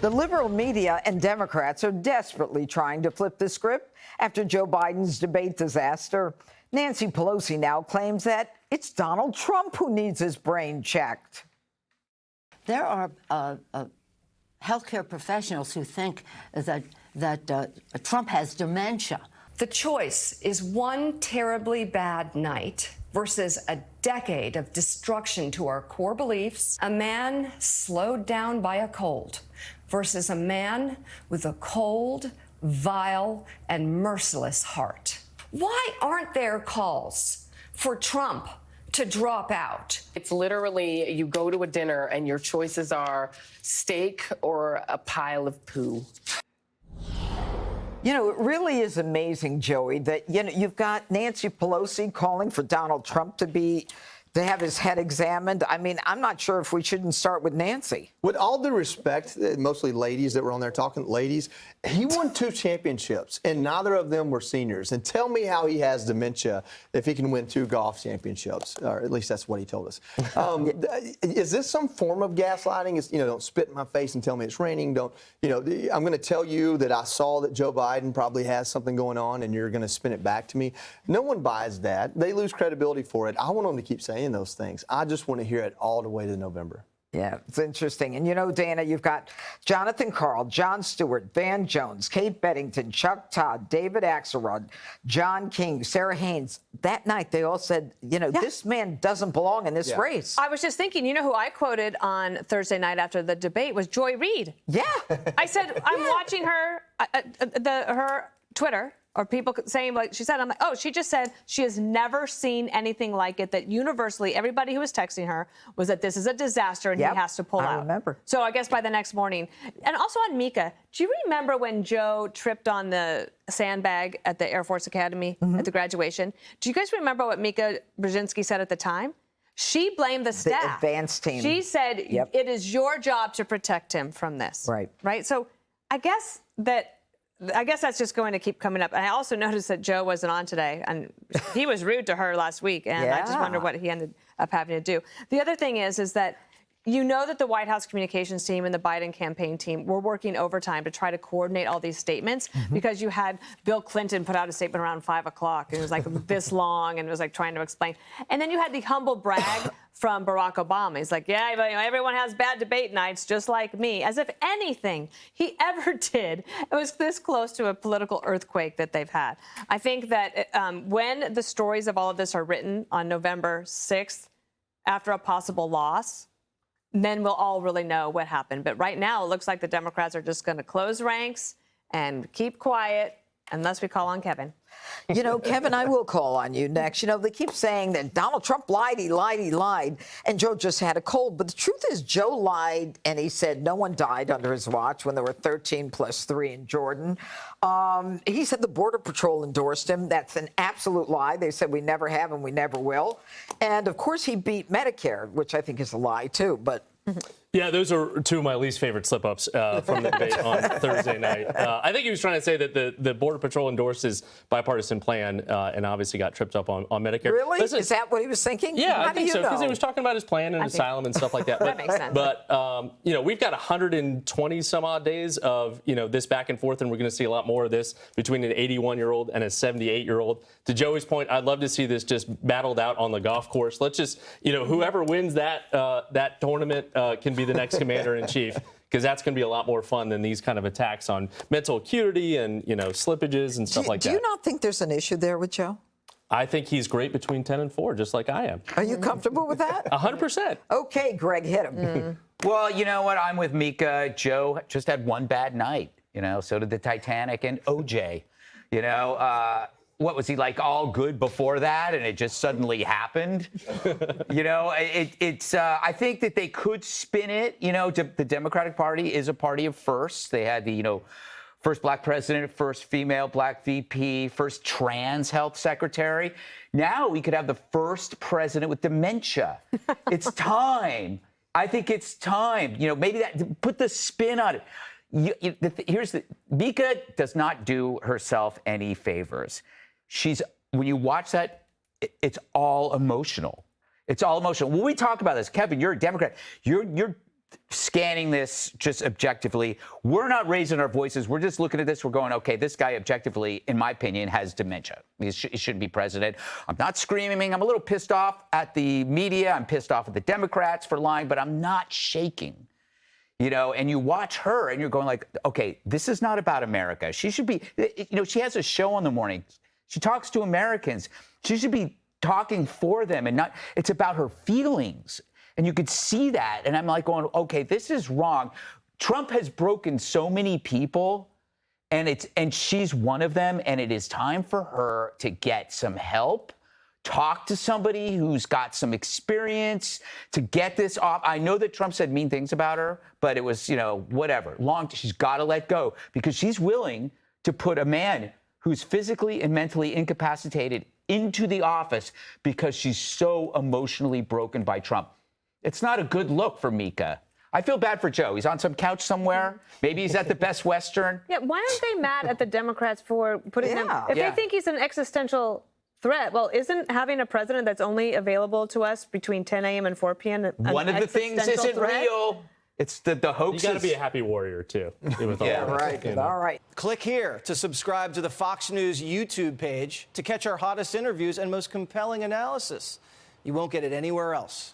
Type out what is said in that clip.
The liberal media and Democrats are desperately trying to flip the script after Joe Biden's debate disaster. Nancy Pelosi now claims that it's Donald Trump who needs his brain checked. There are healthcare professionals who think that Trump has dementia. The choice is one terribly bad night versus a decade of destruction to our core beliefs, a man slowed down by a cold versus a man with a cold, vile, and merciless heart. Why aren't there calls for Trump to drop out? It's literally you go to a dinner and your choices are steak or a pile of poo. You know, it really is amazing, Joey, that, you know, you've got Nancy Pelosi calling for Donald Trump to have his head examined. I mean, I'm not sure if we shouldn't start with Nancy. With all due respect, mostly ladies that were on there talking, ladies, he won 2 championships, and neither of them were seniors. And tell me how he has dementia if he can win 2 golf championships, or at least that's what he told us. Is this some form of gaslighting? It's, you know, don't spit in my face and tell me it's raining. Don't, you know, I'm going to tell you that I saw that Joe Biden probably has something going on, and you're going to spin it back to me. No one buys that. They lose credibility for it. I want them to keep saying those things. I just want to hear it all the way to November. Yeah, it's interesting. And, you know, Dana, you've got Jonathan Karl, Jon Stewart, Van Jones, Kate Bedington, Chuck Todd, David Axelrod, John King, Sarah Haynes. That night, they all said, you know, this man doesn't belong in this race. I was just thinking, you know who I quoted on Thursday night after the debate was Joy Reid. Yeah. I said, I'm watching her, her Twitter, or people saying, like she said, I'm like, oh, she just said she has never seen anything like it, that universally everybody who was texting her was that this is a disaster and he has to pull out. I remember. So I guess by the next morning. And also on Mika, do you remember when Joe tripped on the sandbag at the Air Force Academy at the graduation? Do you guys remember what Mika Brzezinski said at the time? She blamed the staff. The advance team. She said, it is your job to protect him from this. Right. Right? So I guess that's just going to keep coming up. And I also noticed that Joe wasn't on today, and he was rude to her last week, and I just wonder what he ended up having to do. The other thing is that you know that the White House communications team and the Biden campaign team were working overtime to try to coordinate all these statements because you had Bill Clinton put out a statement around 5 o'clock, and it was like this long, and it was like trying to explain. And then you had the humble brag from Barack Obama. He's like, yeah, but, you know, everyone has bad debate nights just like me, as if anything he ever did it was this close to a political earthquake that they've had. I think that when the stories of all of this are written on November 6th, after a possible loss, then we'll all really know what happened. But right now, it looks like the Democrats are just going to close ranks and keep quiet unless we call on Kevin. You know, Kevin, I will call on you next. You know, they keep saying that Donald Trump lied, he lied, he lied, and Joe just had a cold. But the truth is, Joe lied, and he said no one died under his watch when there were 13 plus 3 in Jordan. He said the Border Patrol endorsed him. That's an absolute lie. They said we never have and we never will. And, of course, he beat Medicare, which I think is a lie, too. But yeah, those are 2 of my least favorite slip-ups from the debate on Thursday night. I think he was trying to say that the Border Patrol endorsed his bipartisan plan and obviously got tripped up on Medicare. Really? Is that what he was thinking? Yeah, How I think so, because he was talking about his plan and asylum and stuff like that. That makes sense. But you know, we've got 120 some odd days of, you know, this back and forth, and we're going to see a lot more of this between an 81-year-old and a 78-year-old. To Joey's point, I'd love to see this just battled out on the golf course. Let's just, you know, whoever wins that tournament can be the next commander-in-chief, because that's going to be a lot more fun than these kind of attacks on mental acuity and, you know, slippages and stuff like that. Do you not think there's an issue there with Joe? I think he's great between 10 and 4, just like I am. Are you comfortable with that? 100%. Okay, Greg, hit him. Well, you know what? I'm with Mika. Joe just had one bad night. You know, so did the Titanic and OJ. You know, what was he like all good before that, and it just suddenly happened? You know, it's. I think that they could spin it. You know, the Democratic Party is a party of firsts. They had the, you know, first black president, first female black VP, first trans health secretary. Now we could have the first president with dementia. It's time. I think it's time. You know, maybe put the spin on it. Mika does not do herself any favors. When you watch that, it's all emotional. It's all emotional. When we talk about this, Kevin, you're a Democrat. You're scanning this just objectively, we're not raising our voices. We're just looking at this. We're going, okay, this guy objectively, in my opinion, has dementia. He shouldn't be president. I'm not screaming. I'm a little pissed off at the media. I'm pissed off at the Democrats for lying, but I'm not shaking. You know, and you watch her and you're going like, okay, this is not about America. She should be, you know, she has a show in the morning. She talks to Americans. She should be talking for them and not, it's about her feelings. And you could see that. And I'm like going, okay, this is wrong. Trump has broken so many people and she's one of them. And it is time for her to get some help. Talk to somebody who's got some experience to get this off. I know that Trump said mean things about her, but it was, you know, whatever. She's got to let go because she's willing to put a man who's physically and mentally incapacitated into the office because she's so emotionally broken by Trump. It's not a good look for Mika. I feel bad for Joe. He's on some couch somewhere. Maybe he's at the Best Western. Yeah, why aren't they mad at the Democrats for putting them? If they think he's an existential threat, well, isn't having a president that's only available to us between 10 a.m. and 4 p.m. One of the things isn't real. It's the hoax. You got to be a happy warrior, too. With all Yeah, that, right. you know. All right. Click here to subscribe to the Fox News YouTube page to catch our hottest interviews and most compelling analysis. You won't get it anywhere else.